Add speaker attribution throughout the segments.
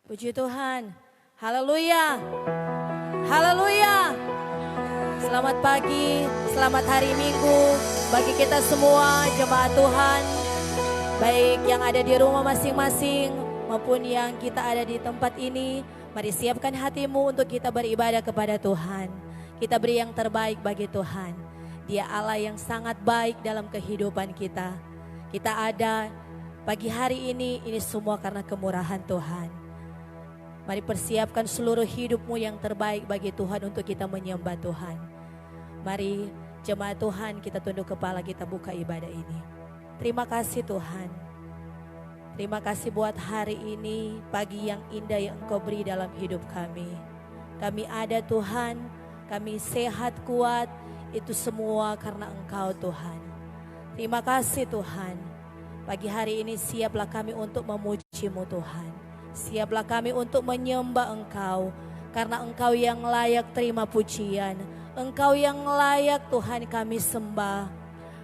Speaker 1: Puji Tuhan. Haleluya. Haleluya. Selamat pagi, selamat hari Minggu bagi kita semua jemaat Tuhan. Baik yang ada di rumah masing-masing maupun yang kita ada di tempat ini. Mari siapkan hatimu untuk kita beribadah kepada Tuhan. Kita beri yang terbaik bagi Tuhan. Dia Allah yang sangat baik dalam kehidupan kita. Kita ada pagi hari ini semua karena kemurahan Tuhan. Mari persiapkan seluruh hidupmu yang terbaik bagi Tuhan untuk kita menyembah Tuhan. Mari jemaat Tuhan, kita tunduk kepala, kita buka ibadah ini. Terima kasih Tuhan. Terima kasih buat hari ini, pagi yang indah yang Engkau beri dalam hidup kami. Kami ada Tuhan, kami sehat kuat, itu semua karena Engkau Tuhan. Terima kasih Tuhan. Pagi hari ini siaplah kami untuk memuji-Mu Tuhan. Siaplah kami untuk menyembah Engkau, karena Engkau yang layak terima pujian. Engkau yang layak Tuhan kami sembah.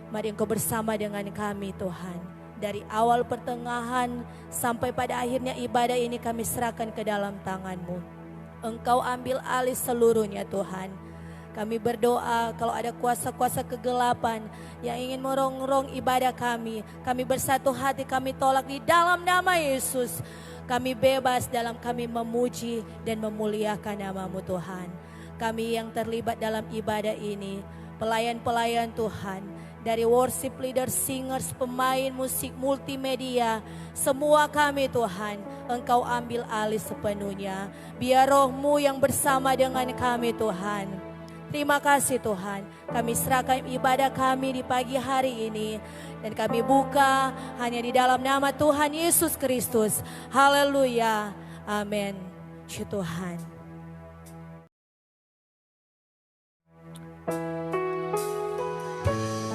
Speaker 1: Mari Engkau bersama dengan kami Tuhan. Dari awal pertengahan sampai pada akhirnya ibadah ini kami serahkan ke dalam tangan-Mu. Engkau ambil alih seluruhnya Tuhan. Kami berdoa kalau ada kuasa-kuasa kegelapan yang ingin merongrong ibadah kami bersatu hati, kami tolak di dalam nama Yesus. Kami bebas dalam kami memuji dan memuliakan nama-Mu Tuhan. Kami yang terlibat dalam ibadah ini, pelayan-pelayan Tuhan, dari worship leader, singers, pemain musik, multimedia, semua kami Tuhan, Engkau ambil alih sepenuhnya. Biar Roh-Mu yang bersama dengan kami Tuhan. Terima kasih Tuhan, kami serahkan ibadah kami di pagi hari ini. Dan kami buka hanya di dalam nama Tuhan Yesus Kristus. Haleluya, amin. Puji Tuhan.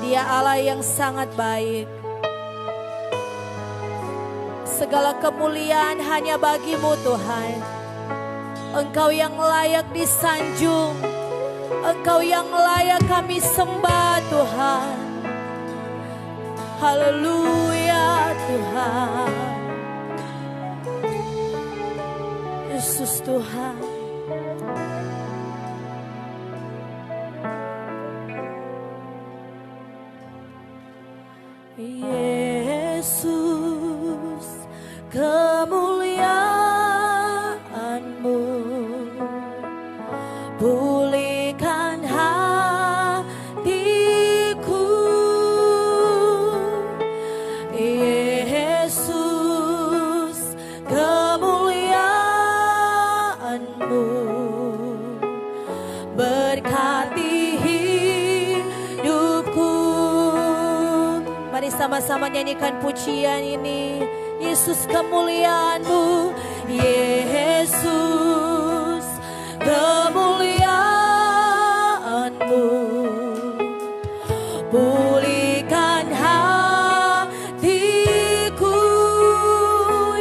Speaker 1: Dia Allah yang sangat baik. Segala kemuliaan hanya bagi-Mu Tuhan. Engkau yang layak disanjung. Engkau yang layak kami sembah Tuhan. Haleluya Tuhan. Yesus Tuhan. Yesus, kemuliaan-Mu pulihkan hatiku. Yesus, kemuliaan-Mu berkati hidupku. Mari sama-sama nyanyikan pujian ini. Yesus, kemuliaan-Mu, Yesus, kemuliaan-Mu pulihkan hatiku.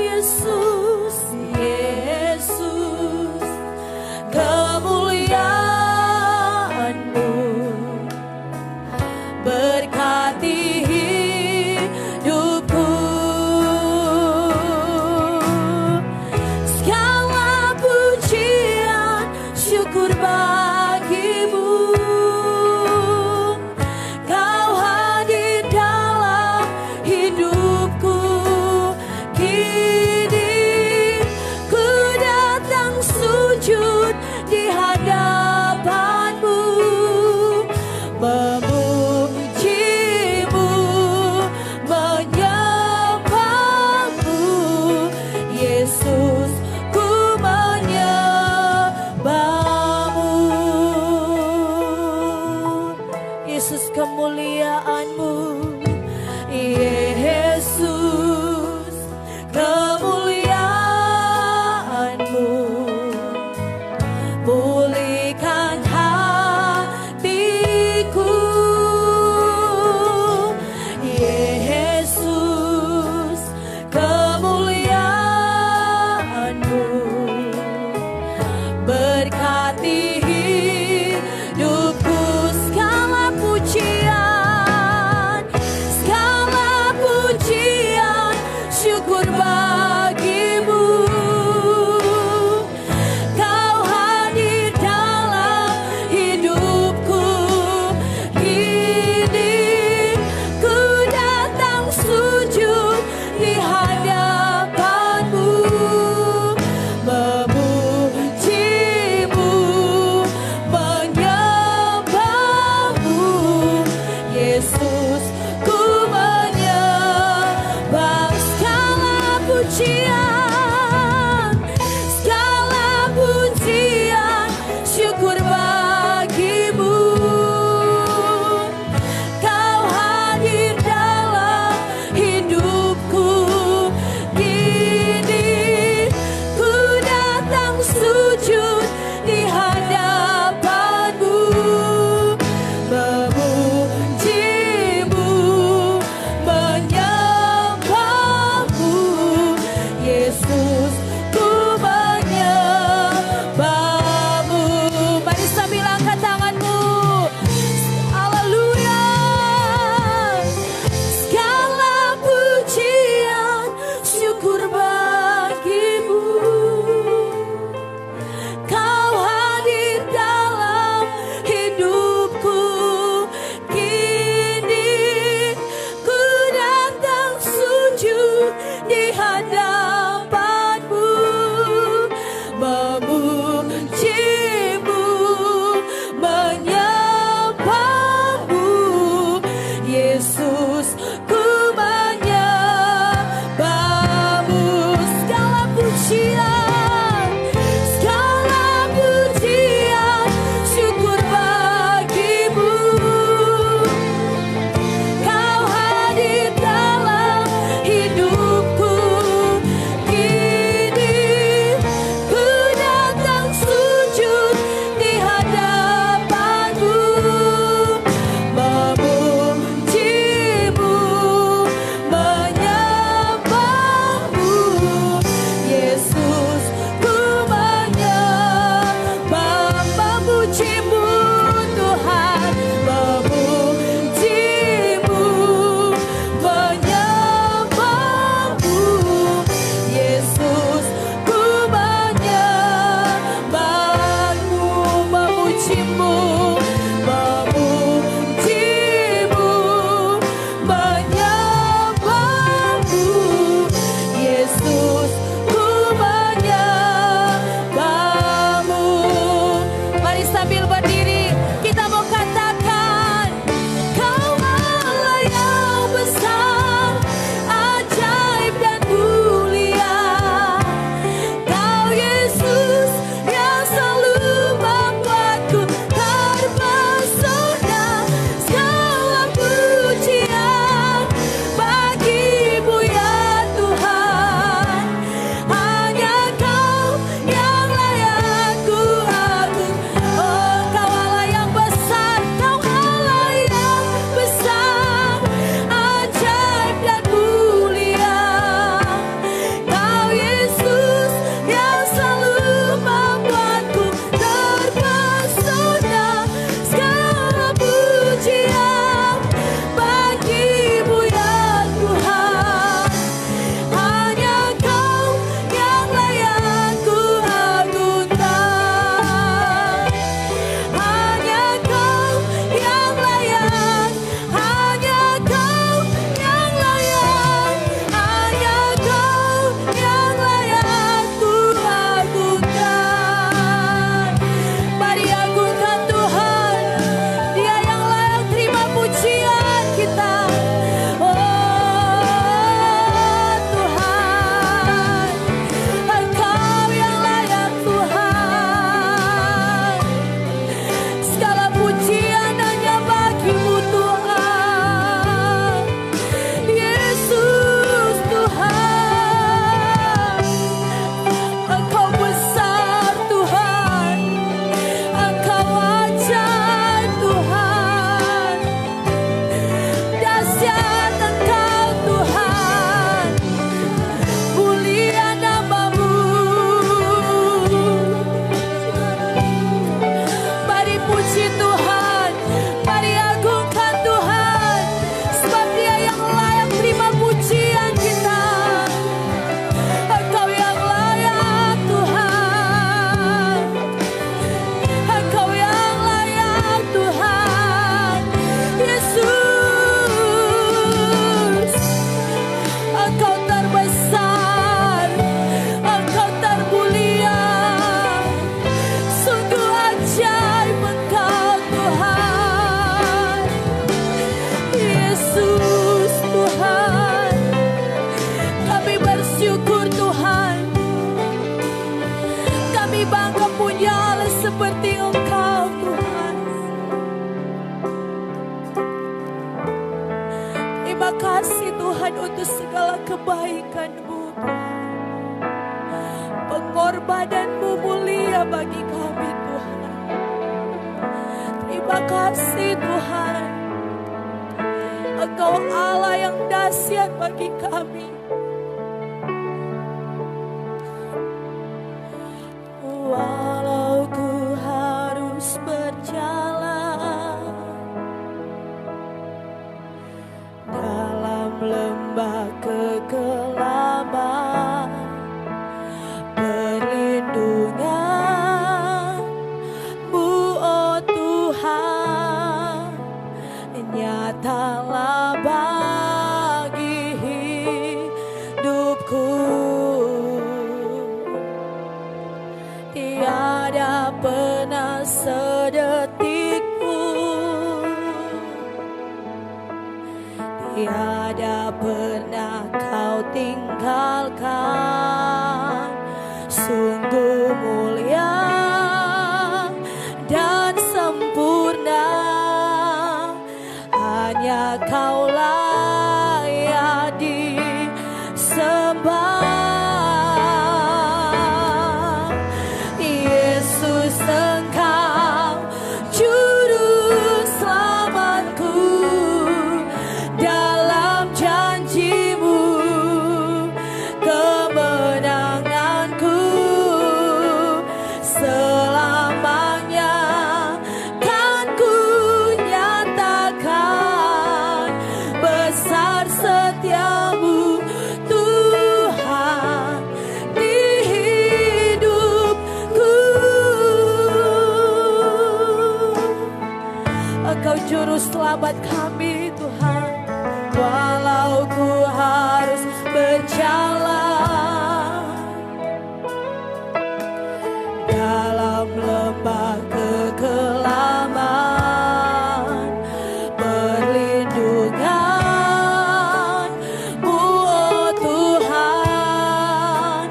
Speaker 1: Yesus, Yesus, kemuliaan-Mu berkati hidupku. Sekali pujian, segala pujian, syukur bagimu. Kau hadir dalam hidupku, kini ku datang sujud di hadapanmu, memujimu, menyembahmu, Yesus, ku menyembahmu. Mari sambil angkat tanganmu, haleluya. Segala pujian, syukur bagimu. Kau hadir dalam hidupku, kini ku datang sujud di hadapanmu, memujimu, menyembahmu, Yesus, ku menyembahmu. Segala pujian, segala pujian, syukur bagimu. Kau hadir dalam hidupku, seperti Engkau Tuhan. Terima kasih Tuhan untuk segala kebaikan-Mu Tuhan. Pengorbanan-Mu mulia bagi kami Tuhan. Terima kasih Tuhan. Engkau Allah yang dahsyat bagi kami. Walau ku harus berjalan dalam lembah kegelapan, perlindungan-Mu oh Tuhan nyatalah bagi hidupku. Tiada pernah sedetik pun, tiada pernah Kau tinggalkan. Sungguh mulia dan sempurna, hanya Kau layak disembah. Yesus, Engkau juru selamatku, dalam janji-Mu kemenanganku selamanya kan ku nyatakan besar setia-Mu Tuhan di hidupku. Engkau juru selamat kami Tuhan. Walau ku harus berjalan dalam lembah kegelapan, perlindungan-Mu oh Tuhan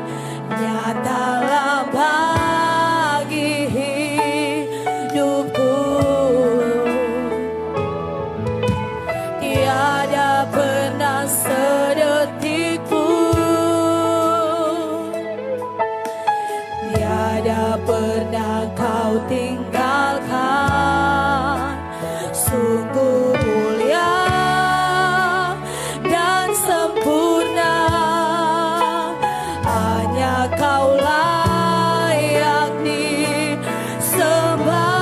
Speaker 1: nyatalah bagi hidupku. Tiada pernah sedetik pun, tiada pernah Kau tinggalkan. Sungguh mulia dan sempurna, hanya Kau layak disembah.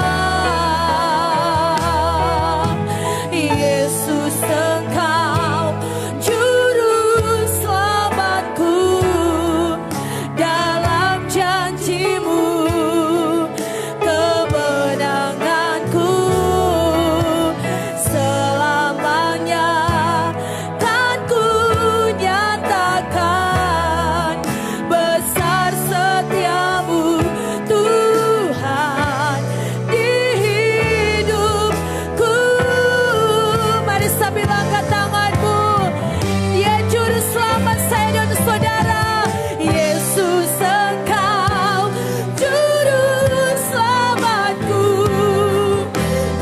Speaker 1: Yesus, Engkau juru selamatku, dalam janji-Mu kemenanganku selamanya kan ku nyatakan besar setia-Mu Tuhan di hidupku. Mari sambil angkat tanganmu. Dia juru selamat saya dan saudara. Yesus, Engkau juru selamatku,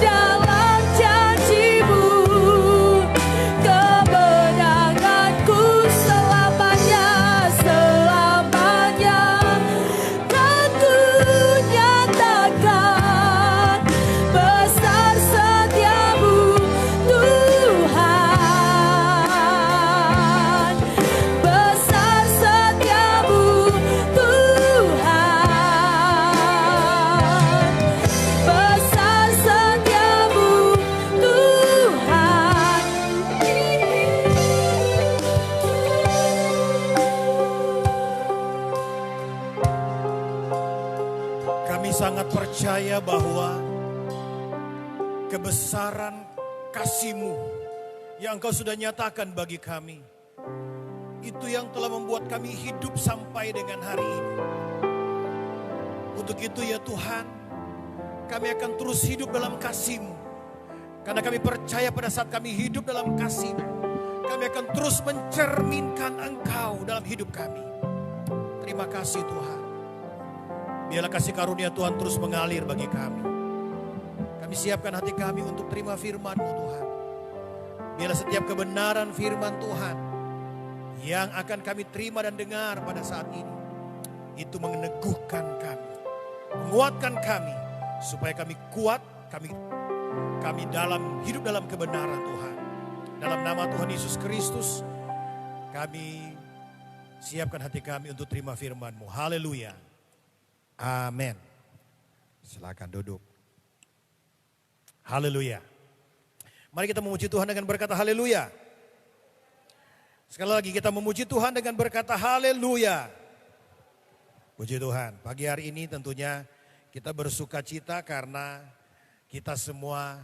Speaker 1: dalam janji-Mu kemenanganku selamanya, selamanya kan ku nyatakan besar setia-Mu Tuhan, besar setia-Mu Tuhan, besar setia-Mu Tuhan.
Speaker 2: Kami sangat percaya bahwa kebesaran kasih-Mu yang Engkau sudah nyatakan bagi kami, itu yang telah membuat kami hidup sampai dengan hari ini. Untuk itu ya Tuhan, kami akan terus hidup dalam kasih-Mu. Karena kami percaya pada saat kami hidup dalam kasih-Mu, kami akan terus mencerminkan Engkau dalam hidup kami. Terima kasih Tuhan. Biarlah kasih karunia Tuhan terus mengalir bagi kami. Kami siapkan hati kami untuk terima firman-Mu Tuhan. Biarlah setiap kebenaran firman Tuhan yang akan kami terima dan dengar pada saat ini, itu meneguhkan kami, menguatkan kami, supaya kami kuat, kami hidup dalam kebenaran Tuhan. Dalam nama Tuhan Yesus Kristus, kami siapkan hati kami untuk terima firman-Mu. Haleluya. Amin. Silakan duduk. Haleluya. Mari kita memuji Tuhan dengan berkata haleluya. Sekali lagi kita memuji Tuhan dengan berkata haleluya. Puji Tuhan. Pagi hari ini tentunya kita bersuka cita karena kita semua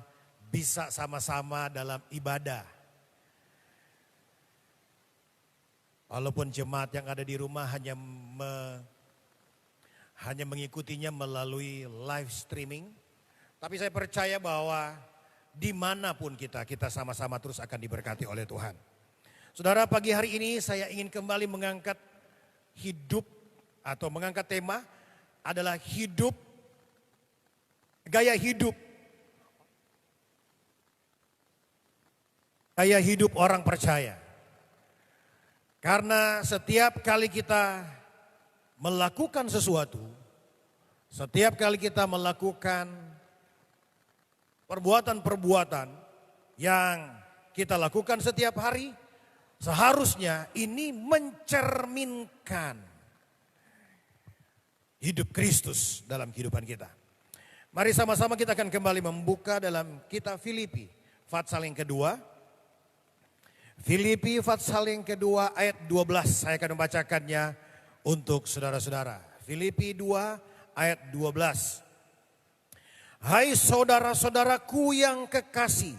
Speaker 2: bisa sama-sama dalam ibadah. Walaupun jemaat yang ada di rumah hanya mengikutinya melalui live streaming. Tapi saya percaya bahwa dimanapun kita sama-sama terus akan diberkati oleh Tuhan. Saudara, pagi hari ini saya ingin kembali mengangkat tema adalah gaya hidup orang percaya. Karena setiap kali kita melakukan sesuatu, setiap kali kita melakukan perbuatan-perbuatan yang kita lakukan setiap hari, seharusnya ini mencerminkan hidup Kristus dalam kehidupan kita. Mari sama-sama kita akan kembali membuka dalam kitab Filipi, pasal yang kedua. Filipi pasal yang kedua ayat 12, saya akan membacakannya untuk saudara-saudara. Filipi 2 ayat 12. Hai saudara-saudaraku yang kekasih,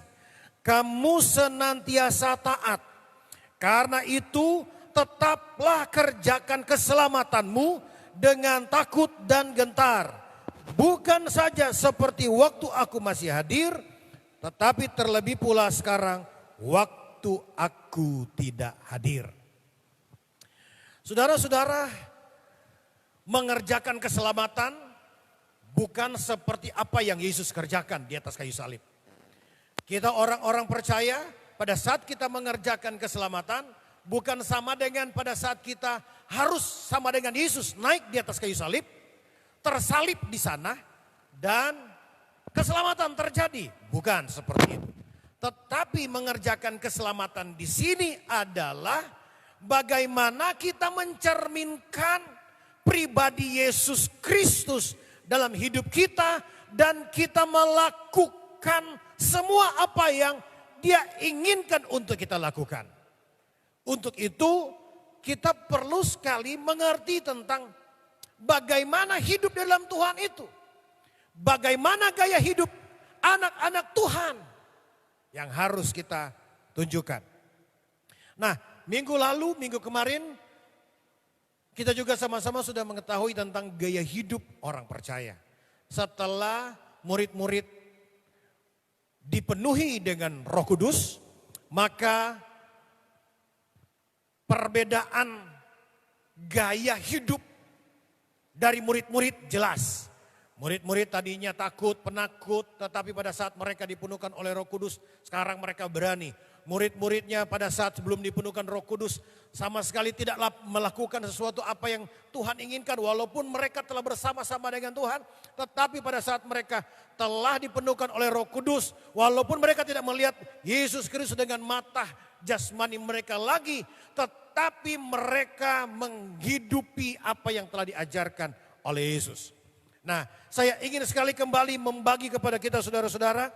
Speaker 2: kamu senantiasa taat. Karena itu tetaplah kerjakan keselamatanmu dengan takut dan gentar. Bukan saja seperti waktu aku masih hadir, tetapi terlebih pula sekarang waktu aku tidak hadir. Saudara-saudara, mengerjakan keselamatan bukan seperti apa yang Yesus kerjakan di atas kayu salib. Kita orang-orang percaya pada saat kita mengerjakan keselamatan bukan sama dengan pada saat kita harus sama dengan Yesus naik di atas kayu salib, tersalib di sana dan keselamatan terjadi. Bukan seperti itu. Tetapi mengerjakan keselamatan di sini adalah bagaimana kita mencerminkan pribadi Yesus Kristus dalam hidup kita dan kita melakukan semua apa yang Dia inginkan untuk kita lakukan. Untuk itu kita perlu sekali mengerti tentang bagaimana hidup dalam Tuhan itu. Bagaimana gaya hidup anak-anak Tuhan yang harus kita tunjukkan. Nah, minggu kemarin kita juga sama-sama sudah mengetahui tentang gaya hidup orang percaya. Setelah murid-murid dipenuhi dengan Roh Kudus, maka perbedaan gaya hidup dari murid-murid jelas. Murid-murid tadinya takut, penakut, tetapi pada saat mereka dipenuhkan oleh Roh Kudus, sekarang mereka berani. Murid-muridnya pada saat sebelum dipenuhkan Roh Kudus sama sekali tidaklah melakukan sesuatu apa yang Tuhan inginkan. Walaupun mereka telah bersama-sama dengan Tuhan, tetapi pada saat mereka telah dipenuhkan oleh Roh Kudus, walaupun mereka tidak melihat Yesus Kristus dengan mata jasmani mereka lagi, tetapi mereka menghidupi apa yang telah diajarkan oleh Yesus. Nah, saya ingin sekali kembali membagi kepada kita saudara-saudara,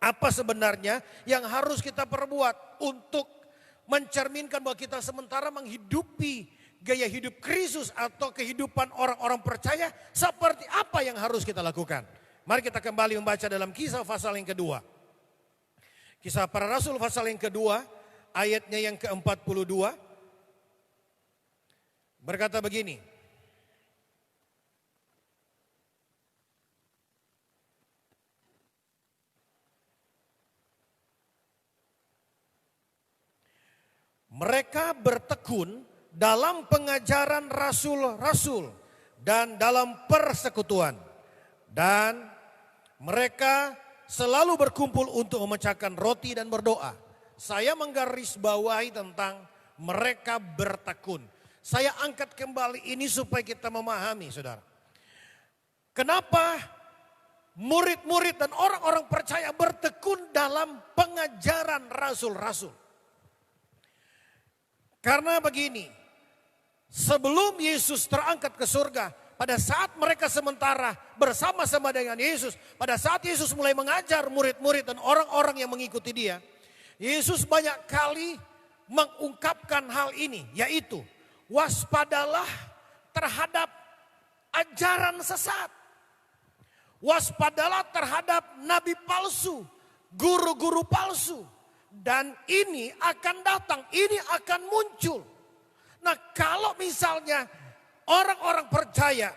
Speaker 2: apa sebenarnya yang harus kita perbuat untuk mencerminkan bahwa kita sementara menghidupi gaya hidup Kristus atau kehidupan orang-orang percaya, seperti apa yang harus kita lakukan. Mari kita kembali membaca dalam Kisah pasal yang kedua. Kisah para Rasul pasal yang kedua, ayatnya yang ke-42. Berkata begini. Mereka bertekun dalam pengajaran rasul-rasul, dan dalam persekutuan. Dan mereka selalu berkumpul untuk memecahkan roti dan berdoa. Saya menggarisbawahi tentang mereka bertekun. Saya angkat kembali ini supaya kita memahami, saudara. Kenapa murid-murid dan orang-orang percaya bertekun dalam pengajaran rasul-rasul? Karena begini, sebelum Yesus terangkat ke surga, pada saat mereka sementara bersama-sama dengan Yesus, pada saat Yesus mulai mengajar murid-murid dan orang-orang yang mengikuti dia, Yesus banyak kali mengungkapkan hal ini, yaitu waspadalah terhadap ajaran sesat. Waspadalah terhadap nabi palsu, guru-guru palsu. Dan ini akan datang, ini akan muncul. Nah, kalau misalnya orang-orang percaya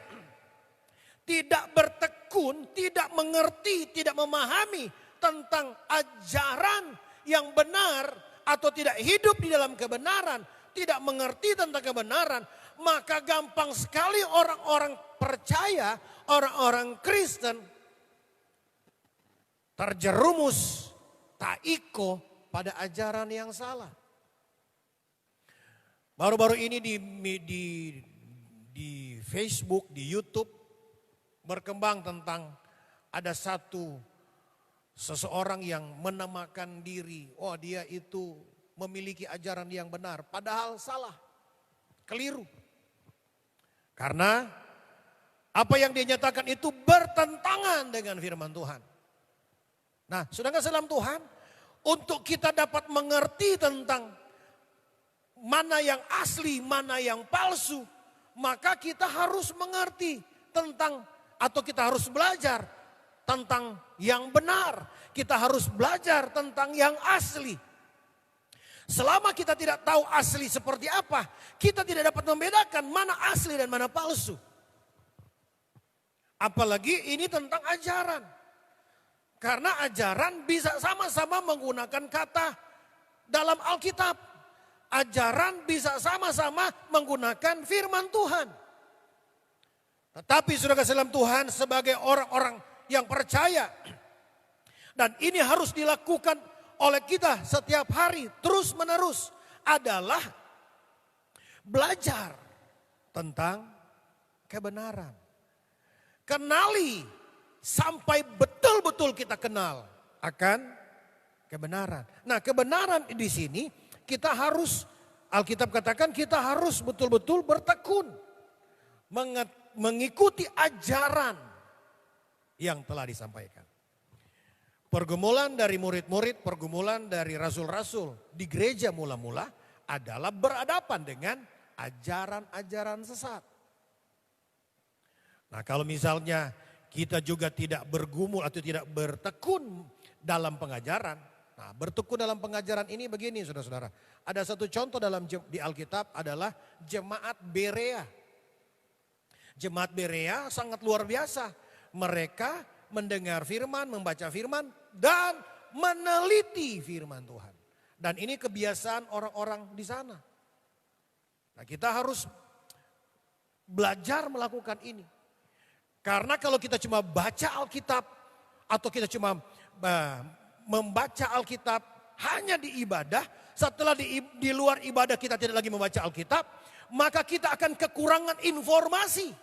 Speaker 2: tidak bertekun, tidak mengerti, tidak memahami tentang ajaran yang benar atau tidak hidup di dalam kebenaran, tidak mengerti tentang kebenaran, maka gampang sekali orang-orang percaya, orang-orang Kristen terjerumus taiko pada ajaran yang salah. Baru-baru ini di Facebook, di YouTube berkembang tentang ada seseorang yang menamakan diri, oh dia itu memiliki ajaran yang benar, padahal salah, keliru. Karena apa yang dia nyatakan itu bertentangan dengan firman Tuhan. Nah, saudara dalam Tuhan, untuk kita dapat mengerti tentang mana yang asli, mana yang palsu, maka kita harus mengerti tentang, atau kita harus belajar tentang yang benar. Kita harus belajar tentang yang asli. Selama kita tidak tahu asli seperti apa, kita tidak dapat membedakan mana asli dan mana palsu. Apalagi ini tentang ajaran. Karena ajaran bisa sama-sama menggunakan kata dalam Alkitab. Ajaran bisa sama-sama menggunakan firman Tuhan. Tetapi saudara dalam Tuhan sebagai orang-orang yang percaya. Dan ini harus dilakukan oleh kita setiap hari terus menerus. Adalah belajar tentang kebenaran. Kenali sampai betul-betul kita kenal akan kebenaran. Nah, kebenaran di sini kita harus, Alkitab katakan kita harus betul-betul bertekun. Mengikuti ajaran yang telah disampaikan. Pergumulan dari murid-murid, pergumulan dari rasul-rasul di gereja mula-mula adalah berhadapan dengan ajaran-ajaran sesat. Nah, kalau misalnya kita juga tidak bergumul atau tidak bertekun dalam pengajaran. Nah, bertekun dalam pengajaran ini begini saudara-saudara. Ada satu contoh di Alkitab adalah jemaat Berea. Jemaat Berea sangat luar biasa. Mereka mendengar firman, membaca firman, dan meneliti firman Tuhan. Dan ini kebiasaan orang-orang di sana. Nah, kita harus belajar melakukan ini. Karena kalau kita cuma baca Alkitab atau kita cuma membaca Alkitab hanya di ibadah, setelah di luar ibadah kita tidak lagi membaca Alkitab, maka kita akan kekurangan informasi.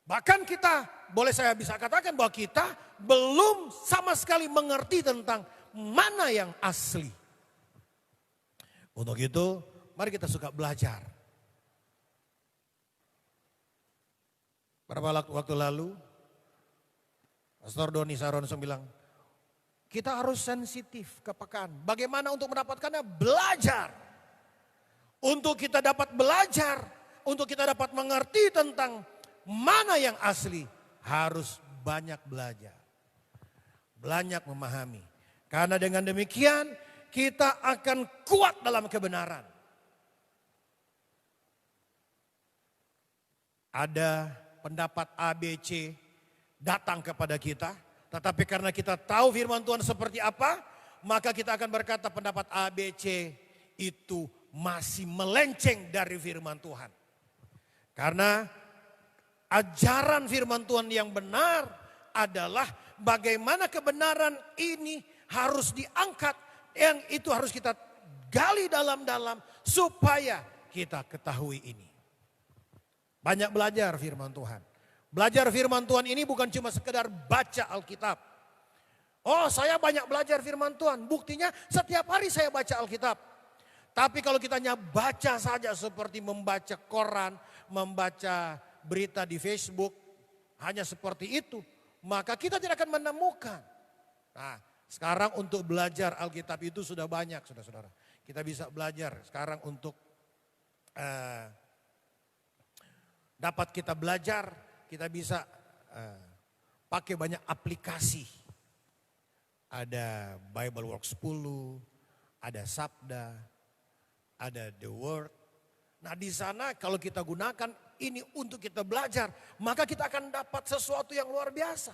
Speaker 2: Bahkan kita, boleh saya bisa katakan bahwa kita belum sama sekali mengerti tentang mana yang asli. Untuk itu, mari kita suka belajar. Beberapa waktu lalu, Pastor Doni Saronson bilang, kita harus sensitif, kepekaan. Bagaimana untuk mendapatkannya? Belajar. Untuk kita dapat belajar, untuk kita dapat mengerti tentang mana yang asli, harus banyak belajar. Banyak memahami. Karena dengan demikian, kita akan kuat dalam kebenaran. Ada pendapat ABC datang kepada kita, tetapi karena kita tahu firman Tuhan seperti apa, maka kita akan berkata pendapat ABC itu masih melenceng dari firman Tuhan. Karena ajaran firman Tuhan yang benar adalah bagaimana kebenaran ini harus diangkat. Yang itu harus kita gali dalam-dalam supaya kita ketahui ini. Banyak belajar firman Tuhan. Belajar firman Tuhan ini bukan cuma sekedar baca Alkitab. Oh, saya banyak belajar firman Tuhan. Buktinya setiap hari saya baca Alkitab. Tapi kalau kita hanya baca saja seperti membaca koran, membaca berita di Facebook, hanya seperti itu, maka kita tidak akan menemukan. Nah, sekarang untuk belajar Alkitab itu sudah banyak, saudara-saudara. Kita bisa belajar sekarang untuk dapat kita belajar, kita bisa pakai banyak aplikasi. Ada Bible Work 10, ada Sabda, ada The Word. Nah, di sana kalau kita gunakan ini untuk kita belajar, maka kita akan dapat sesuatu yang luar biasa.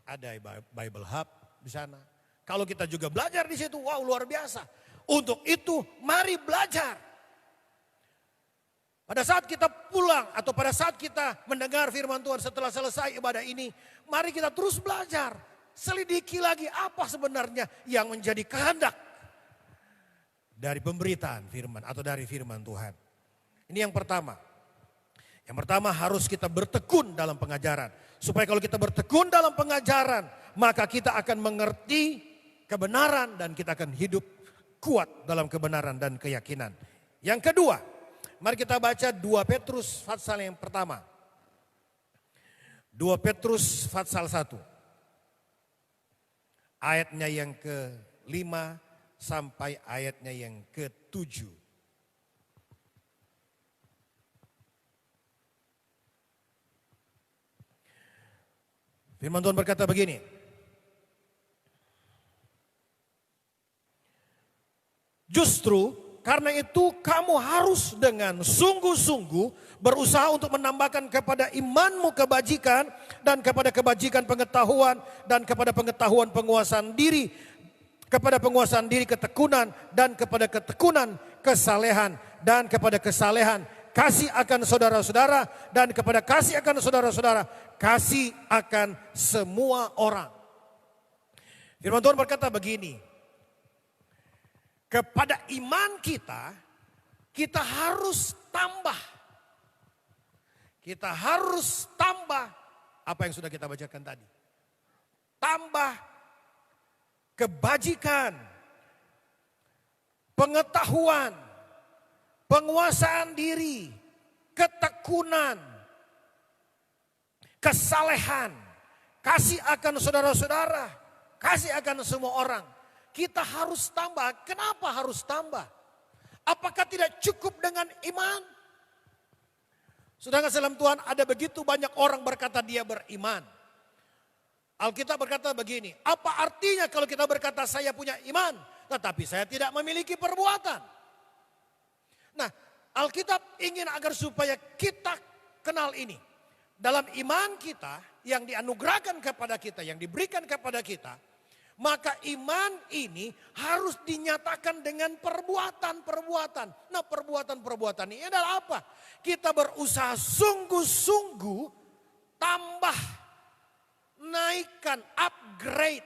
Speaker 2: Ada Bible Hub di sana. Kalau kita juga belajar di situ, wow, luar biasa. Untuk itu mari belajar. Pada saat kita pulang atau pada saat kita mendengar firman Tuhan setelah selesai ibadah ini, mari kita terus belajar. Selidiki lagi apa sebenarnya yang menjadi kehendak dari pemberitaan firman atau dari firman Tuhan. Ini yang pertama. Yang pertama harus kita bertekun dalam pengajaran. Supaya kalau kita bertekun dalam pengajaran, maka kita akan mengerti kebenaran dan kita akan hidup kuat dalam kebenaran dan keyakinan. Yang kedua, mari kita baca 2 Petrus pasal yang pertama. 2 Petrus pasal 1. Ayatnya yang ke-5 sampai ayatnya yang ke-7. Firman Tuhan berkata begini. Justru karena itu kamu harus dengan sungguh-sungguh berusaha untuk menambahkan kepada imanmu kebajikan dan kepada kebajikan pengetahuan dan kepada pengetahuan penguasaan diri, kepada penguasaan diri ketekunan dan kepada ketekunan kesalehan dan kepada kesalehan kasih akan saudara-saudara dan kepada kasih akan saudara-saudara kasih akan semua orang. Firman Tuhan berkata begini. Kepada iman kita, kita harus tambah. Kita harus tambah apa yang sudah kita bacakan tadi. Tambah kebajikan, pengetahuan, penguasaan diri, ketekunan, kesalehan, kasih akan saudara-saudara, kasih akan semua orang. Kita harus tambah. Kenapa harus tambah? Apakah tidak cukup dengan iman? Saudara dalam Tuhan, ada begitu banyak orang berkata dia beriman. Alkitab berkata begini, apa artinya kalau kita berkata saya punya iman, tetapi saya tidak memiliki perbuatan? Nah, Alkitab ingin agar supaya kita kenal ini. Dalam iman kita yang dianugerahkan kepada kita, yang diberikan kepada kita, maka iman ini harus dinyatakan dengan perbuatan-perbuatan. Nah, perbuatan-perbuatan ini adalah apa? Kita berusaha sungguh-sungguh tambah, naikkan, upgrade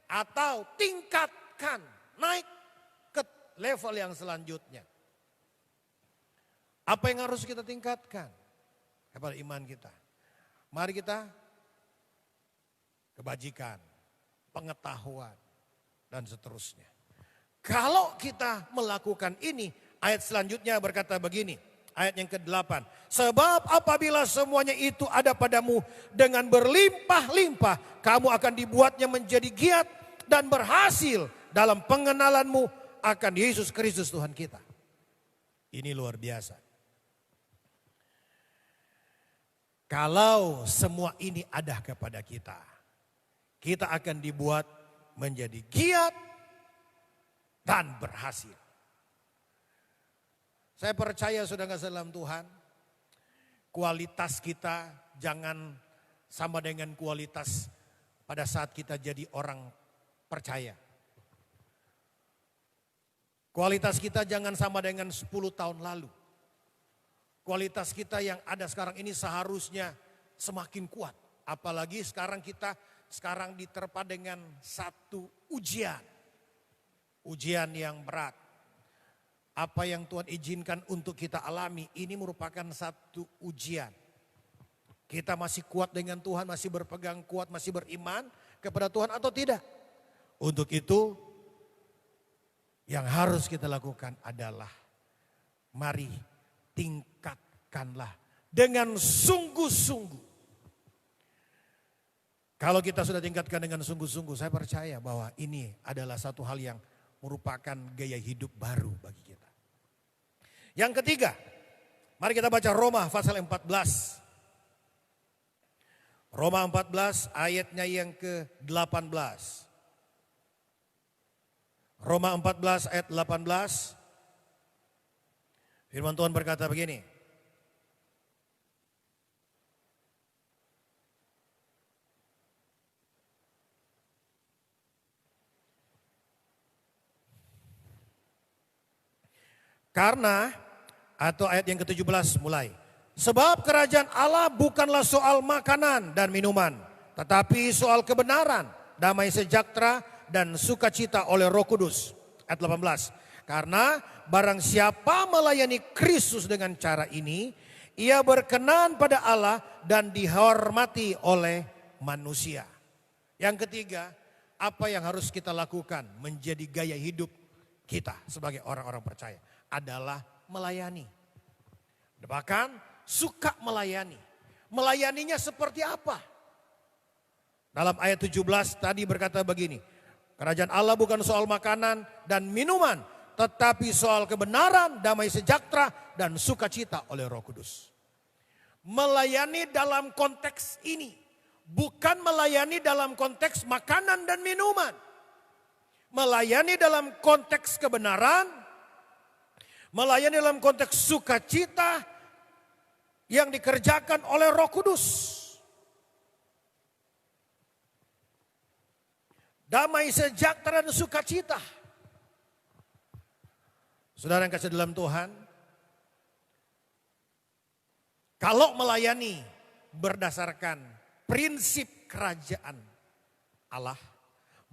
Speaker 2: atau tingkatkan, naik ke level yang selanjutnya. Apa yang harus kita tingkatkan kepada iman kita? Mari kita kebajikan, pengetahuan, dan seterusnya. Kalau kita melakukan ini, ayat selanjutnya berkata begini, ayat yang ke-8. Sebab apabila semuanya itu ada padamu dengan berlimpah-limpah, kamu akan dibuatnya menjadi giat dan berhasil dalam pengenalanmu akan Yesus Kristus Tuhan kita. Ini luar biasa. Kalau semua ini ada kepada kita, kita akan dibuat menjadi giat dan berhasil. Saya percaya saudara dalam Tuhan, kualitas kita jangan sama dengan kualitas pada saat kita jadi orang percaya. Kualitas kita jangan sama dengan 10 tahun lalu. kualitas kita yang ada sekarang ini seharusnya semakin kuat. Apalagi sekarang kita diterpa dengan satu ujian. Ujian yang berat. Apa yang Tuhan izinkan untuk kita alami ini merupakan satu ujian. Kita masih kuat dengan Tuhan, masih berpegang kuat, masih beriman kepada Tuhan atau tidak? Untuk itu yang harus kita lakukan adalah mari tingkatkanlah dengan sungguh-sungguh. Kalau kita sudah tingkatkan dengan sungguh-sungguh, saya percaya bahwa ini adalah satu hal yang merupakan gaya hidup baru bagi kita. Yang ketiga, mari kita baca Roma pasal 14. Roma 14 ayatnya yang ke-18. Roma 14 ayat 18. Firman Tuhan berkata begini. Karena, atau ayat yang ke-17 mulai. Sebab kerajaan Allah bukanlah soal makanan dan minuman, tetapi soal kebenaran, damai sejahtera dan sukacita oleh Roh Kudus. Ayat 18. Karena barang siapa melayani Kristus dengan cara ini, ia berkenan pada Allah dan dihormati oleh manusia. Yang ketiga, apa yang harus kita lakukan menjadi gaya hidup kita sebagai orang-orang percaya adalah melayani. Bahkan suka melayani. Melayaninya seperti apa? Dalam ayat 17 tadi berkata begini. Kerajaan Allah bukan soal makanan dan minuman, tetapi soal kebenaran, damai sejahtera dan sukacita oleh Roh Kudus. Melayani dalam konteks ini. Bukan melayani dalam konteks makanan dan minuman. Melayani dalam konteks kebenaran. Melayani dalam konteks sukacita yang dikerjakan oleh Roh Kudus. Damai sejahtera dan sukacita. Saudara yang kasih dalam Tuhan, kalau melayani berdasarkan prinsip kerajaan Allah,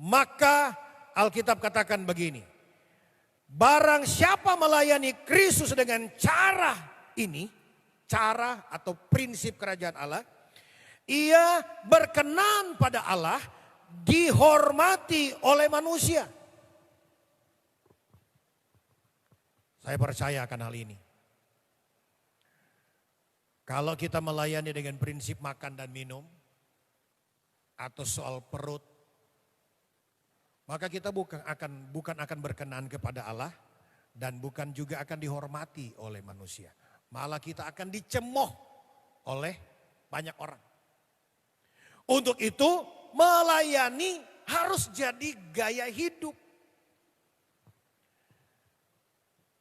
Speaker 2: maka Alkitab katakan begini. Barang siapa melayani Kristus dengan cara ini, cara atau prinsip kerajaan Allah, ia berkenan pada Allah, dihormati oleh manusia. Saya percaya akan hal ini. Kalau kita melayani dengan prinsip makan dan minum, atau soal perut, maka kita bukan akan berkenan kepada Allah dan bukan juga akan dihormati oleh manusia. Malah kita akan dicemooh oleh banyak orang. Untuk itu melayani harus jadi gaya hidup.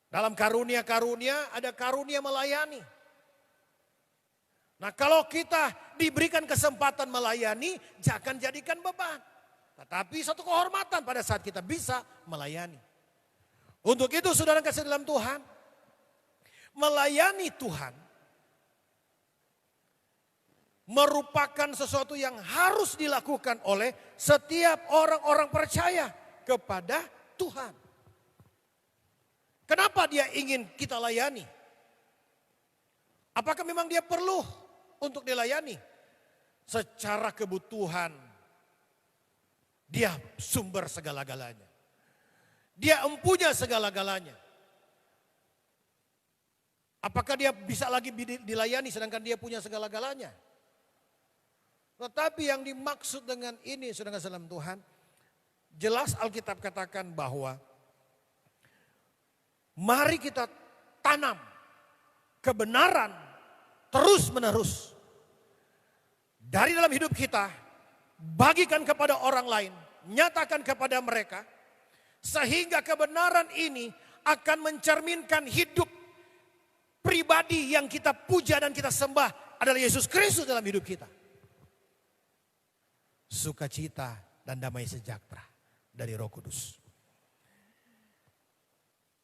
Speaker 2: Dalam karunia-karunia ada karunia melayani. Nah, kalau kita diberikan kesempatan melayani, jangan jadikan beban. Tetapi satu kehormatan pada saat kita bisa melayani. Untuk itu saudara kasih dalam Tuhan, melayani Tuhan merupakan sesuatu yang harus dilakukan oleh setiap orang-orang percaya kepada Tuhan. Kenapa dia ingin kita layani? Apakah memang dia perlu untuk dilayani? Secara kebutuhan, dia sumber segala-galanya. Dia empunya segala-galanya. Apakah dia bisa lagi dilayani sedangkan dia punya segala-galanya? Tetapi yang dimaksud dengan ini, saudara dalam Tuhan, jelas Alkitab katakan bahwa mari kita tanam kebenaran terus menerus. Dari dalam hidup kita, bagikan kepada orang lain, nyatakan kepada mereka. Sehingga kebenaran ini akan mencerminkan hidup pribadi yang kita puja dan kita sembah adalah Yesus Kristus dalam hidup kita. Sukacita dan damai sejahtera dari Roh Kudus.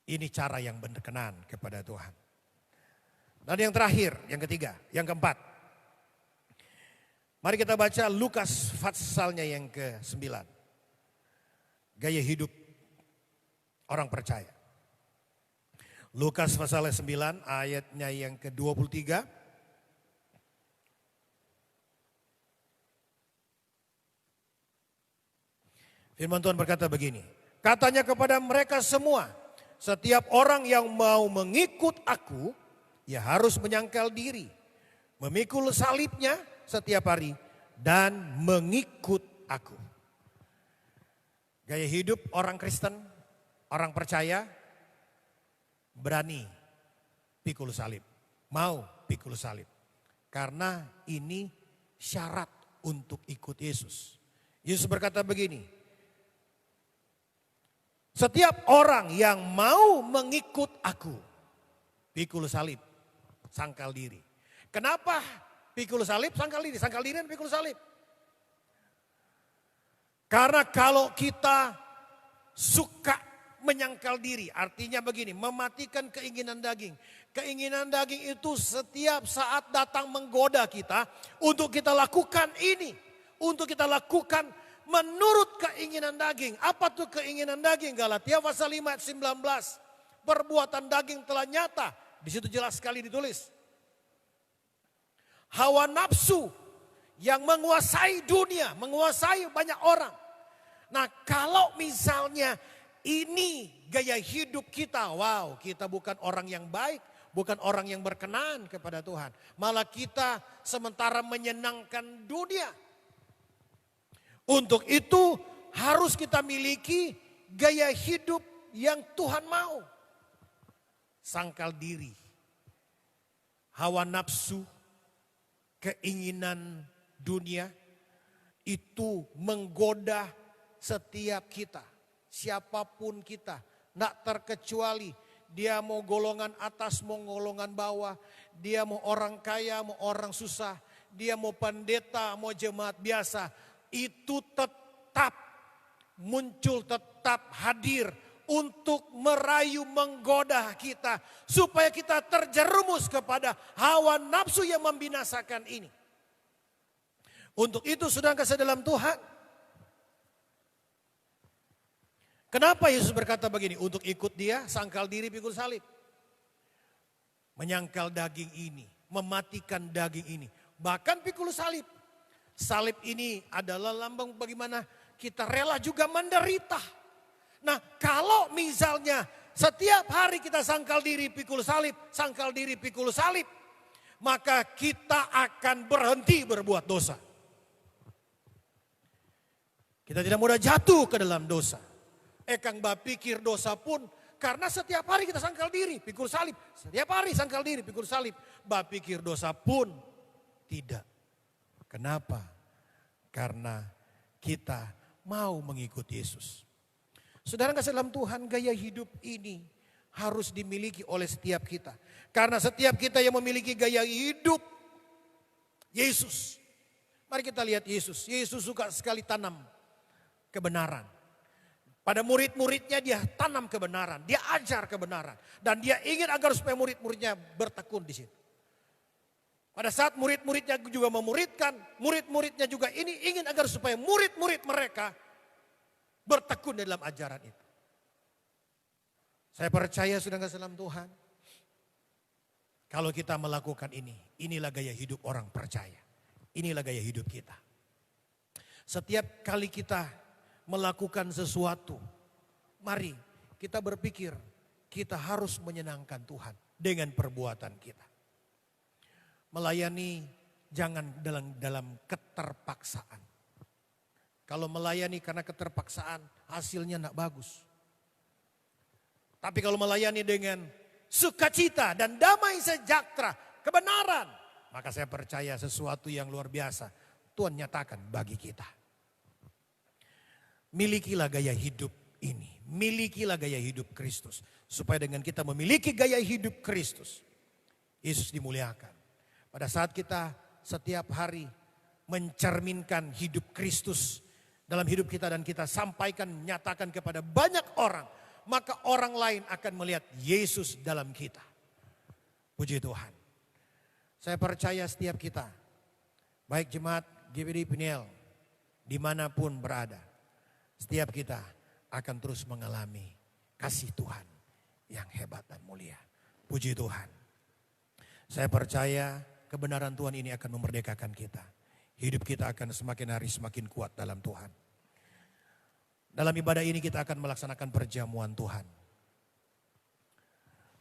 Speaker 2: Ini cara yang berkenan kepada Tuhan. Dan yang terakhir, yang ketiga, yang keempat. Mari kita baca Lukas pasalnya yang ke-9. Gaya hidup orang percaya. Lukas pasal 9 ayatnya yang ke-23. Firman Tuhan berkata begini. Katanya kepada mereka semua, setiap orang yang mau mengikut aku, ya harus menyangkal diri, memikul salibnya setiap hari, dan mengikut aku. Gaya hidup orang Kristen, orang percaya, berani pikul salib, mau pikul salib. Karena ini syarat untuk ikut Yesus. Yesus berkata begini, setiap orang yang mau mengikut aku, pikul salib, sangkal diri. Kenapa pikul salib, sangkal diri? Sangkal diri dan pikul salib. Karena kalau kita suka menyangkal diri, artinya begini, mematikan keinginan daging. Keinginan daging itu setiap saat datang menggoda kita untuk kita lakukan ini. Untuk kita lakukan menurut keinginan daging. Apa tuh keinginan daging? Galatia pasal 5 ayat 19. Perbuatan daging telah nyata. Di situ jelas sekali ditulis. Hawa nafsu yang menguasai dunia, menguasai banyak orang. Nah, kalau misalnya ini gaya hidup kita, wow, kita bukan orang yang baik, bukan orang yang berkenan kepada Tuhan. Malah kita sementara menyenangkan dunia. Untuk itu harus kita miliki gaya hidup yang Tuhan mau. Sangkal diri, hawa nafsu, keinginan dunia itu menggoda setiap kita. Siapapun kita, tidak terkecuali dia mau golongan atas, mau golongan bawah, dia mau orang kaya, mau orang susah, dia mau pendeta, mau jemaat biasa, itu tetap muncul, tetap hadir untuk merayu menggoda kita supaya kita terjerumus kepada hawa nafsu yang membinasakan ini. Untuk itu saudara kasih dalam Tuhan, kenapa Yesus berkata begini? Untuk ikut dia, sangkal diri, pikul salib. Menyangkal daging ini, mematikan daging ini. Bahkan pikul salib. Salib ini adalah lambang bagaimana kita rela juga menderita. Nah, kalau misalnya setiap hari kita sangkal diri, pikul salib, sangkal diri, pikul salib, maka kita akan berhenti berbuat dosa. Kita tidak mudah jatuh ke dalam dosa. Kang pikir dosa pun karena setiap hari kita sangkal diri, pikul salib. Setiap hari sangkal diri, pikul salib. Pikir dosa pun tidak. Kenapa? Karena kita mau mengikuti Yesus. Saudara kasih dalam Tuhan, gaya hidup ini harus dimiliki oleh setiap kita. Karena setiap kita yang memiliki gaya hidup Yesus. Mari kita lihat Yesus. Yesus suka sekali tanam kebenaran. Pada murid-muridnya dia tanam kebenaran, dia ajar kebenaran. Dan dia ingin agar supaya murid-muridnya bertekun di situ. Pada saat murid-muridnya juga memuridkan, murid-muridnya juga ini ingin agar supaya murid-murid mereka bertekun dalam ajaran itu. Saya percaya sudah kasih dalam Tuhan. Kalau kita melakukan ini, inilah gaya hidup orang percaya. Inilah gaya hidup kita. Setiap kali kita melakukan sesuatu, mari kita berpikir kita harus menyenangkan Tuhan dengan perbuatan kita. Melayani jangan dalam keterpaksaan. Kalau melayani karena keterpaksaan hasilnya tidak bagus. Tapi kalau melayani dengan sukacita dan damai sejahtera, kebenaran, maka saya percaya sesuatu yang luar biasa Tuhan nyatakan bagi kita. Milikilah gaya hidup ini, milikilah gaya hidup Kristus. Supaya dengan kita memiliki gaya hidup Kristus, Yesus dimuliakan. Pada saat kita setiap hari mencerminkan hidup Kristus dalam hidup kita dan kita sampaikan, nyatakan kepada banyak orang, maka orang lain akan melihat Yesus dalam kita. Puji Tuhan. Saya percaya setiap kita, baik jemaat GBD Peniel, dimanapun berada, setiap kita akan terus mengalami kasih Tuhan yang hebat dan mulia. Puji Tuhan. Saya percaya kebenaran Tuhan ini akan memerdekakan kita. Hidup kita akan semakin hari semakin kuat dalam Tuhan. Dalam ibadah ini kita akan melaksanakan perjamuan Tuhan.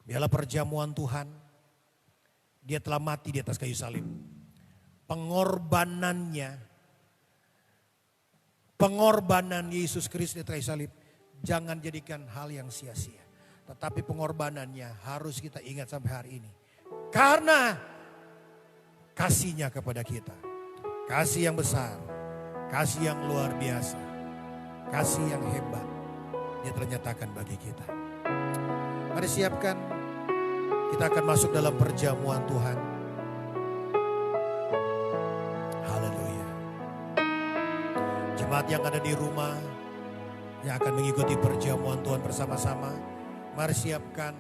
Speaker 2: Biarlah perjamuan Tuhan, dia telah mati di atas kayu salib. Pengorbanan Yesus Kristus di atas kayu salib jangan jadikan hal yang sia-sia. Tetapi pengorbanannya harus kita ingat sampai hari ini. Karena kasihnya kepada kita. Kasih yang besar, kasih yang luar biasa, kasih yang hebat. Dia telah nyatakan bagi kita. Mari siapkan, kita akan masuk dalam perjamuan Tuhan. Haleluya. Jemaat yang ada di rumah, yang akan mengikuti perjamuan Tuhan bersama-sama. Mari siapkan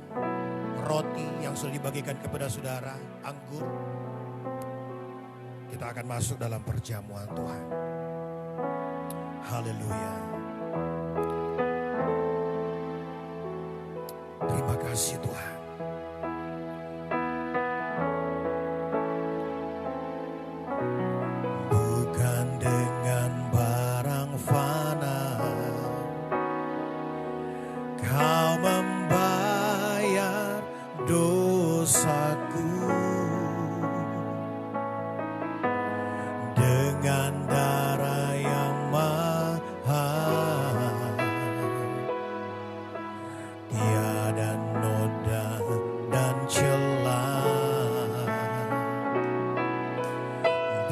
Speaker 2: roti yang sudah dibagikan kepada saudara, anggur. Kita akan masuk dalam perjamuan Tuhan. Haleluya. Terima kasih Tuhan. Bukan dengan barang fana Kau membayar dosaku. Dengan darah yang mahal, tiada noda dan celah.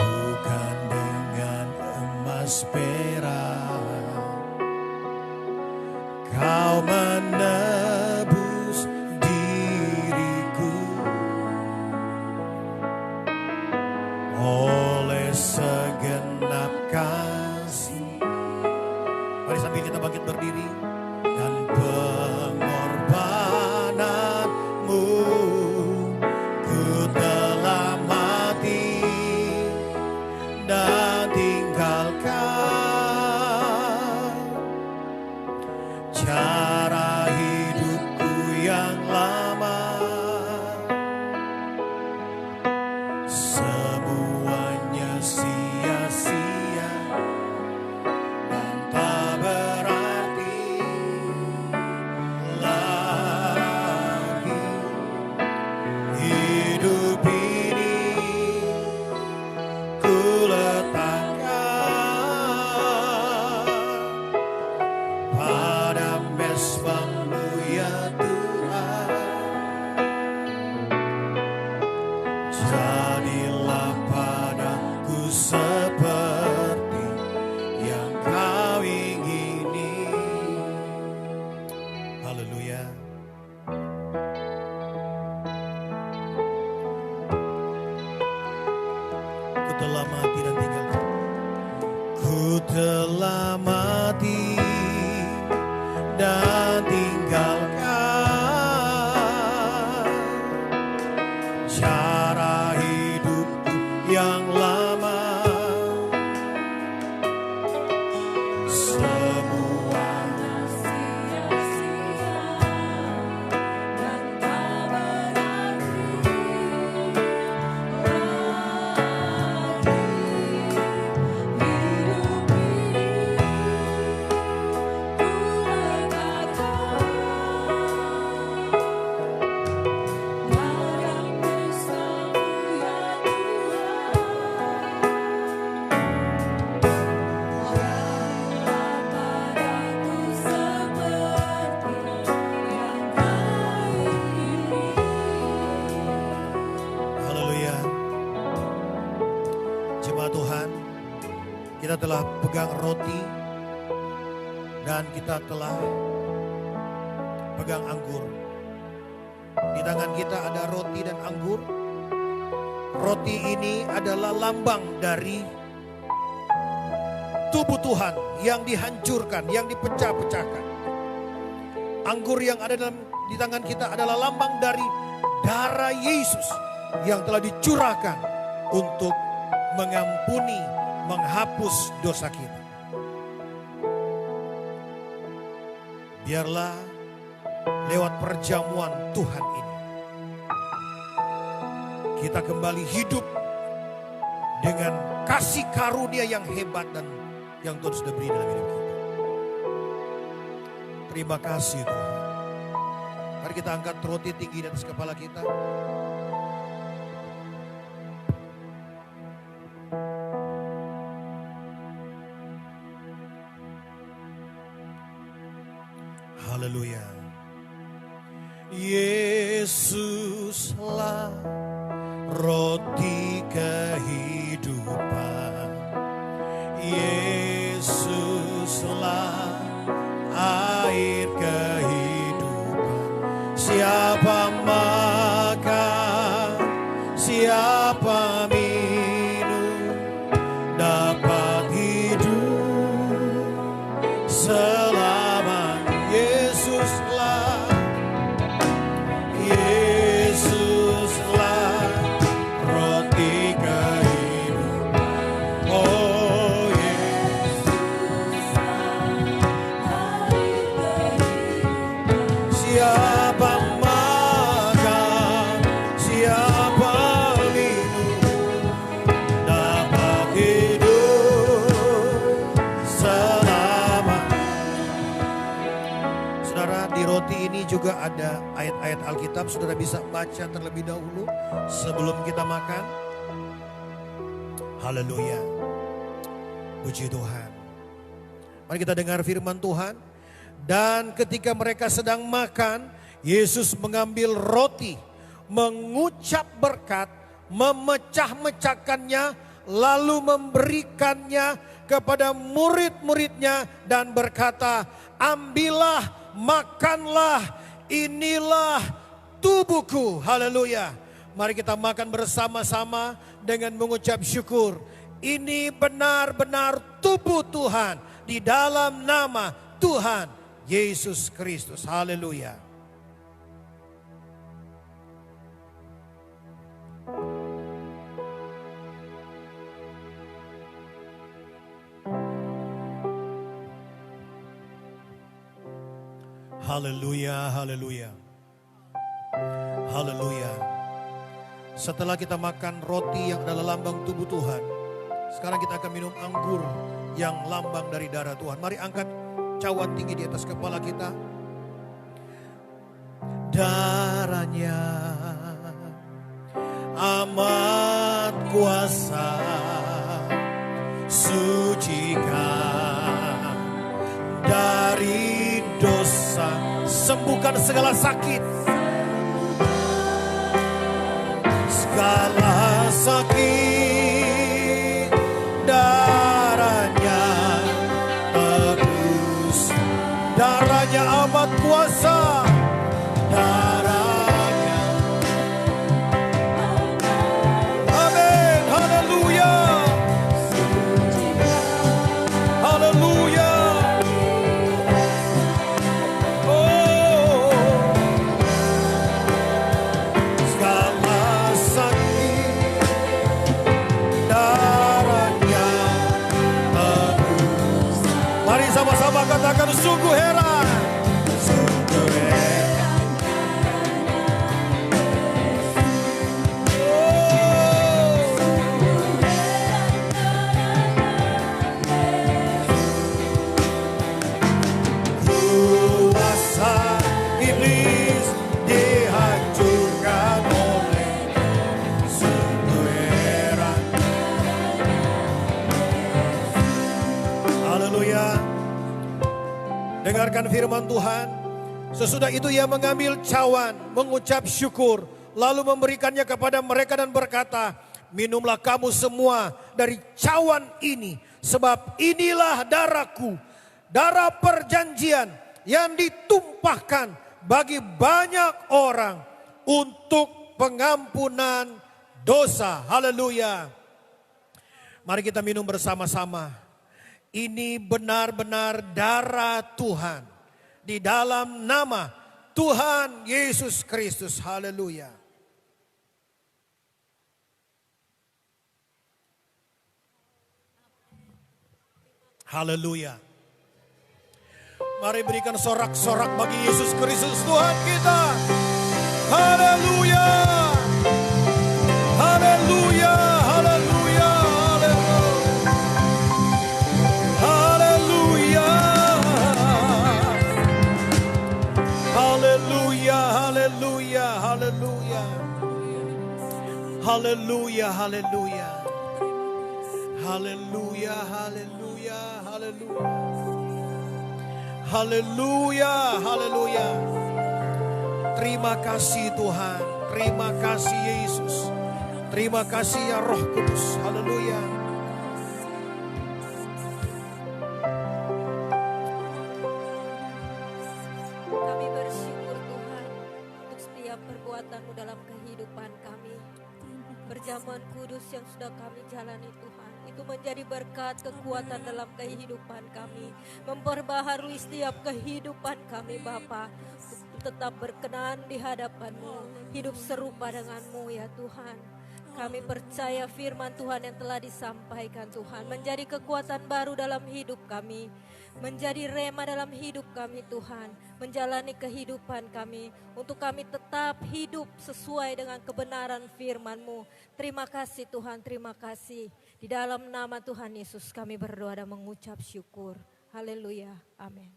Speaker 2: Bukan dengan emas perak Kau menebus diriku. Oleh segenap kasih. Mari sambil kita bangkit berdiri. Dan pengorbananmu ku telah mati dan tinggalkan cara hidupku yang lama. Semuanya sia-sia dan tak berarti lagi. Hidup ini ku letakkan pada mesbah-Mu ya Tuhan. Jadilah padaku seperti yang Kau ingini. Haleluya. Ku telah mati dan tinggalkan. Ku telah mati dan tinggalkan cara hidupku yang lama. Semuanya
Speaker 1: sia-sia dan tak berarti lagi. Hidup ini ku letakkan pada mesbah-Mu ya Tuhan. Jadilah padaku seperti yang Kau ingini.
Speaker 2: Haleluya. Jemaat Tuhan, kita telah pegang roti dan kita telah pegang anggur. Di tangan kita ada roti dan anggur. Roti ini adalah lambang dari tubuh Tuhan yang dihancurkan, yang dipecah-pecahkan. Anggur yang ada di tangan kita adalah lambang dari darah Yesus yang telah dicurahkan untuk mengampuni, menghapus dosa kita. Biarlah lewat perjamuan Tuhan ini, kita kembali hidup dengan kasih karunia yang hebat dan yang Tuhan sudah beri dalam hidup kita. Terima kasih Tuhan. Mari kita angkat roti tinggi di atas kepala kita. Haleluya. Yesuslah roti kehidupan. Yesuslah air kehidupan. Siapa makan, siapa minum, dapat hidup selamanya. Yesuslah, Yesuslah roti kehidupan. Oh Yesuslah air kehidupan. Siapa makan, siapa minum, dapat hidup selamanya. Saudara, di roti ini juga ada ayat-ayat Alkitab. Saudara bisa baca terlebih dahulu sebelum kita makan. Haleluya. Puji Tuhan. Mari kita dengar firman Tuhan. Dan ketika mereka sedang makan, Yesus mengambil roti, mengucap berkat, memecah-mecahkannya, lalu memberikannya kepada murid-muridnya dan berkata, ambillah, makanlah, inilah tubuhku. Haleluya. Mari kita makan bersama-sama dengan mengucap syukur. Ini benar-benar tubuh Tuhan di dalam nama Tuhan Yesus Kristus. Haleluya. Haleluya, haleluya. Haleluya. Setelah kita makan roti yang adalah lambang tubuh Tuhan, sekarang kita akan minum anggur yang lambang dari darah Tuhan. Mari angkat cawan tinggi di atas kepala kita. Darahnya amat kuasa, sucikan dari dosa, sembuhkan segala sakit, segala sakit. Darahnya tebus, darahnya amat kuasa, darahnya. Amin, haleluya, haleluya. Sama-sama katakan sungguh heran. Sungguh heran. Kuasa iblis dihancurkan oleh sungguh heran. Haleluya. Dengarkan firman Tuhan. Sesudah itu ia mengambil cawan, mengucap syukur, lalu memberikannya kepada mereka dan berkata, minumlah kamu semua dari cawan ini, sebab inilah darahku, darah perjanjian yang ditumpahkan bagi banyak orang untuk pengampunan dosa. Haleluya. Mari kita minum bersama-sama. Ini benar-benar darah Tuhan di dalam nama Tuhan Yesus Kristus. Haleluya. Haleluya. Mari berikan sorak-sorak bagi Yesus Kristus Tuhan kita. Haleluya. Haleluya. Haleluya. Haleluya. Haleluya. Haleluya. Haleluya. Haleluya. Haleluya. Haleluya. Haleluya. Haleluya. Haleluya. Haleluya. Terima kasih Tuhan. Terima kasih Yesus. Terima kasih ya Roh Kudus. Haleluya.
Speaker 1: Kami bersyukur Tuhan untuk setiap perbuatan-Mu dalam kehidupan kami. Perjamuan kudus yang sudah kami jalani Tuhan, itu menjadi berkat kekuatan dalam kehidupan kami. Memperbaharui setiap kehidupan kami Bapa. Tetap berkenan di hadapan-Mu, hidup serupa dengan-Mu ya Tuhan. Kami percaya firman Tuhan yang telah disampaikan Tuhan menjadi kekuatan baru dalam hidup kami, menjadi rema dalam hidup kami Tuhan, menjalani kehidupan kami untuk kami tetap hidup sesuai dengan kebenaran firman-Mu. Terima kasih Tuhan, terima kasih. Di dalam nama Tuhan Yesus kami berdoa dan mengucap syukur. Haleluya, amin.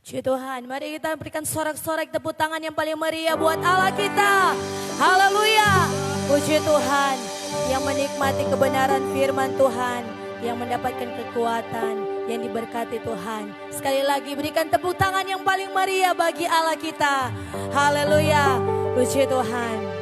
Speaker 1: Puji Tuhan, mari kita berikan sorak-sorak tepuk tangan yang paling meriah buat Allah kita. Haleluya. Puji Tuhan yang menikmati kebenaran firman Tuhan, yang mendapatkan kekuatan, yang diberkati Tuhan. Sekali lagi berikan tepuk tangan yang paling meriah bagi Allah kita. Haleluya. Puji Tuhan.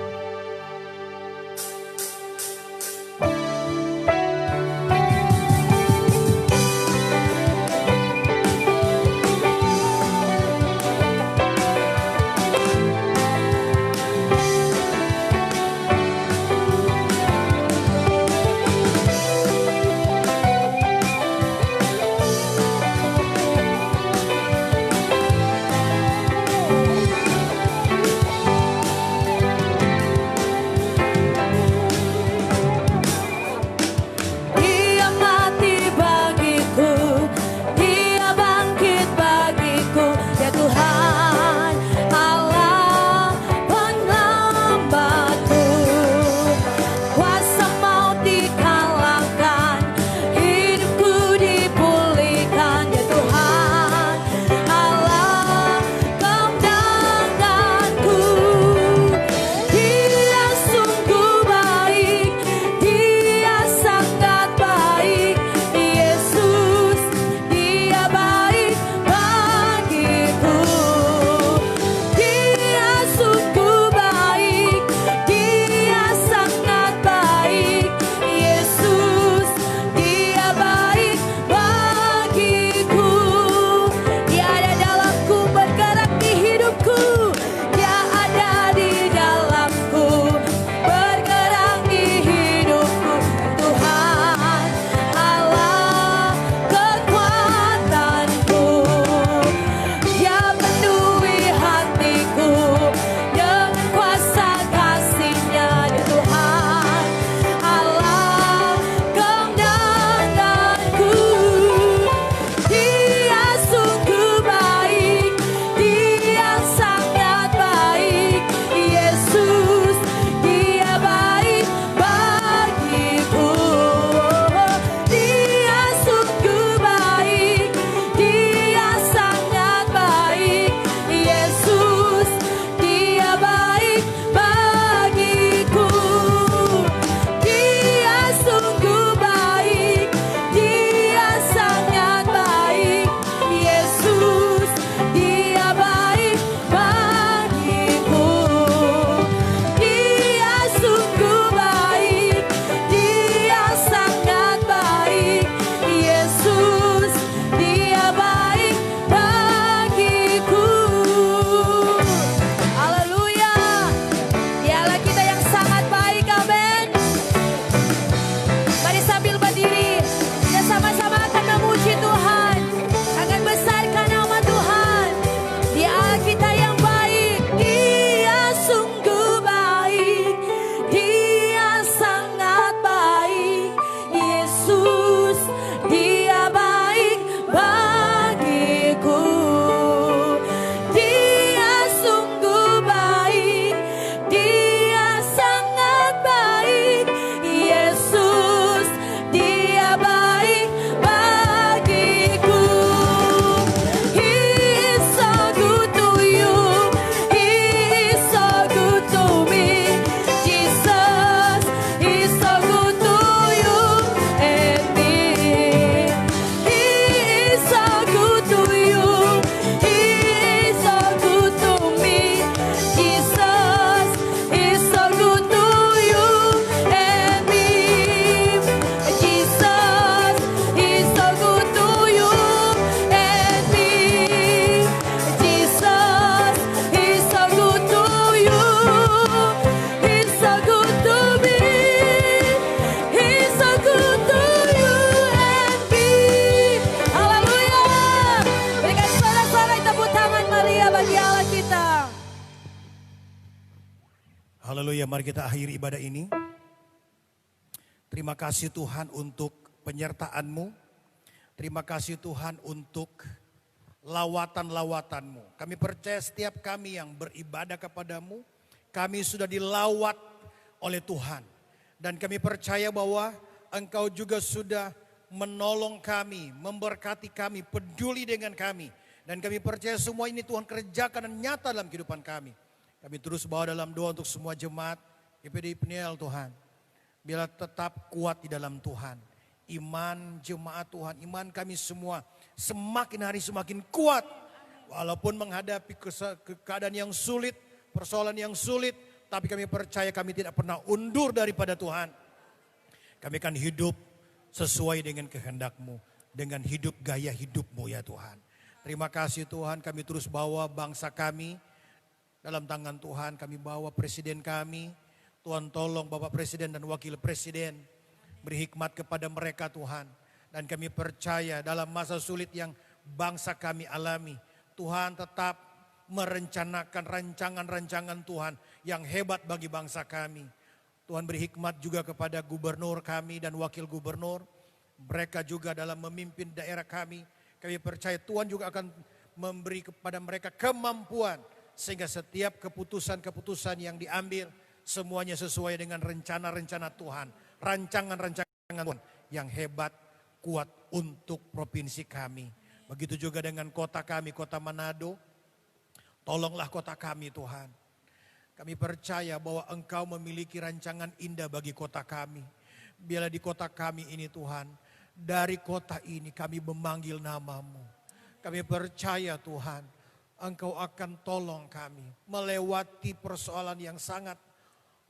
Speaker 2: Haleluya, mari kita akhiri ibadah ini. Terima kasih Tuhan untuk penyertaan-Mu. Terima kasih Tuhan untuk lawatan-lawatanmu. Kami percaya setiap kami yang beribadah kepadamu, kami sudah dilawat oleh Tuhan. Dan kami percaya bahwa Engkau juga sudah menolong kami, memberkati kami, peduli dengan kami. Dan kami percaya semua ini Tuhan kerjakan dan nyata dalam kehidupan kami. Kami terus bawa dalam doa untuk semua jemaat GPDI Peniel Tuhan. Bila tetap kuat di dalam Tuhan. Iman jemaat Tuhan, iman kami semua semakin hari semakin kuat. Walaupun menghadapi keadaan yang sulit, persoalan yang sulit. Tapi kami percaya kami tidak pernah undur daripada Tuhan. Kami akan hidup sesuai dengan kehendak-Mu. Dengan hidup gaya hidup-Mu ya Tuhan. Terima kasih Tuhan, kami terus bawa bangsa kami dalam tangan Tuhan. Kami bawa presiden kami. Tuhan tolong Bapak Presiden dan Wakil Presiden. Beri hikmat kepada mereka Tuhan. Dan kami percaya dalam masa sulit yang bangsa kami alami. Tuhan tetap merencanakan rancangan-rancangan Tuhan yang hebat bagi bangsa kami. Tuhan beri hikmat juga kepada gubernur kami dan wakil gubernur. Mereka juga dalam memimpin daerah kami. Kami percaya Tuhan juga akan memberi kepada mereka kemampuan. Sehingga setiap keputusan-keputusan yang diambil semuanya sesuai dengan rencana-rencana Tuhan. Rancangan-rancangan Tuhan yang hebat, kuat untuk provinsi kami. Begitu juga dengan kota kami, kota Manado. Tolonglah kota kami Tuhan. Kami percaya bahwa Engkau memiliki rancangan indah bagi kota kami. Biarlah di kota kami ini Tuhan, dari kota ini kami memanggil nama-Mu. Kami percaya Tuhan, Engkau akan tolong kami melewati persoalan yang sangat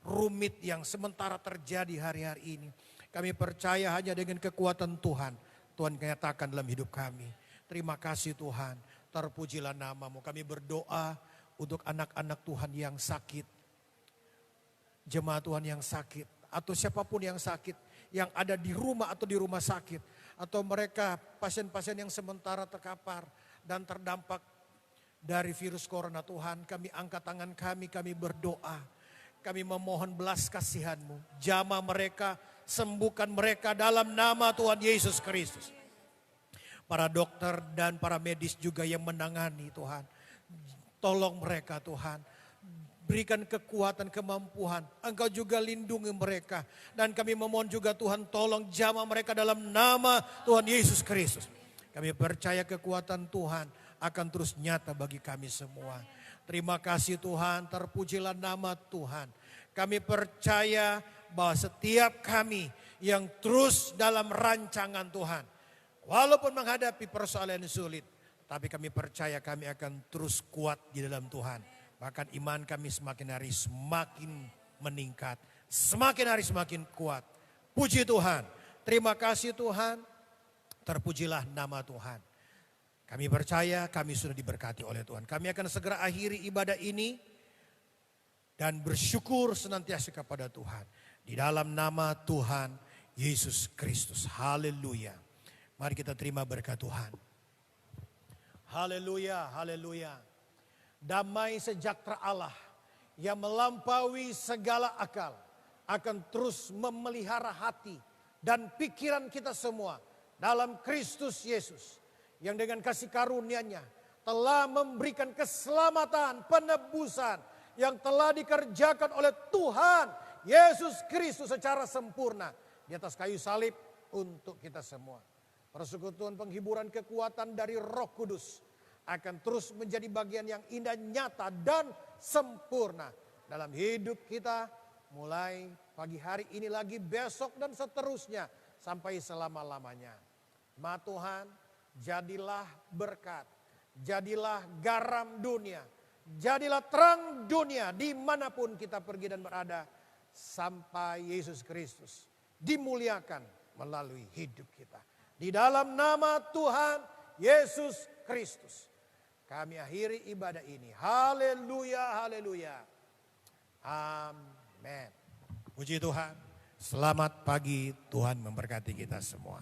Speaker 2: rumit yang sementara terjadi hari-hari ini. Kami percaya hanya dengan kekuatan Tuhan, Tuhan nyatakan dalam hidup kami. Terima kasih Tuhan, terpujilah nama-Mu. Kami berdoa untuk anak-anak Tuhan yang sakit, jemaat Tuhan yang sakit, atau siapapun yang sakit, yang ada di rumah atau di rumah sakit, atau mereka pasien-pasien yang sementara terkapar dan terdampak dari virus corona. Tuhan, kami angkat tangan kami berdoa. Kami memohon belas kasihan-Mu. Jamah mereka, sembuhkan mereka dalam nama Tuhan Yesus Kristus. Para dokter dan para medis juga yang menangani Tuhan. Tolong mereka Tuhan. Berikan kekuatan, kemampuan. Engkau juga lindungi mereka. Dan kami memohon juga Tuhan tolong jamah mereka dalam nama Tuhan Yesus Kristus. Kami percaya kekuatan Tuhan akan terus nyata bagi kami semua. Terima kasih Tuhan, terpujilah nama Tuhan. Kami percaya bahwa setiap kami yang terus dalam rancangan Tuhan. Walaupun menghadapi persoalan yang sulit, tapi kami percaya kami akan terus kuat di dalam Tuhan. Bahkan iman kami semakin hari semakin meningkat, semakin hari semakin kuat. Puji Tuhan, terima kasih Tuhan, terpujilah nama Tuhan. Kami percaya kami sudah diberkati oleh Tuhan. Kami akan segera akhiri ibadah ini dan bersyukur senantiasa kepada Tuhan. Di dalam nama Tuhan Yesus Kristus. Haleluya. Mari kita terima berkat Tuhan. Haleluya, haleluya. Damai sejahtera Allah yang melampaui segala akal akan terus memelihara hati dan pikiran kita semua dalam Kristus Yesus. Yang dengan kasih karunia-Nya telah memberikan keselamatan, penebusan yang telah dikerjakan oleh Tuhan Yesus Kristus secara sempurna di atas kayu salib untuk kita semua. Persekutuan penghiburan kekuatan dari Roh Kudus akan terus menjadi bagian yang indah, nyata dan sempurna dalam hidup kita mulai pagi hari ini lagi, besok dan seterusnya sampai selama-lamanya. Ma Tuhan, jadilah berkat, jadilah garam dunia, jadilah terang dunia dimanapun kita pergi dan berada. Sampai Yesus Kristus dimuliakan melalui hidup kita. Di dalam nama Tuhan Yesus Kristus kami akhiri ibadah ini. Haleluya, haleluya. Amin. Puji Tuhan. Selamat pagi, Tuhan memberkati kita semua.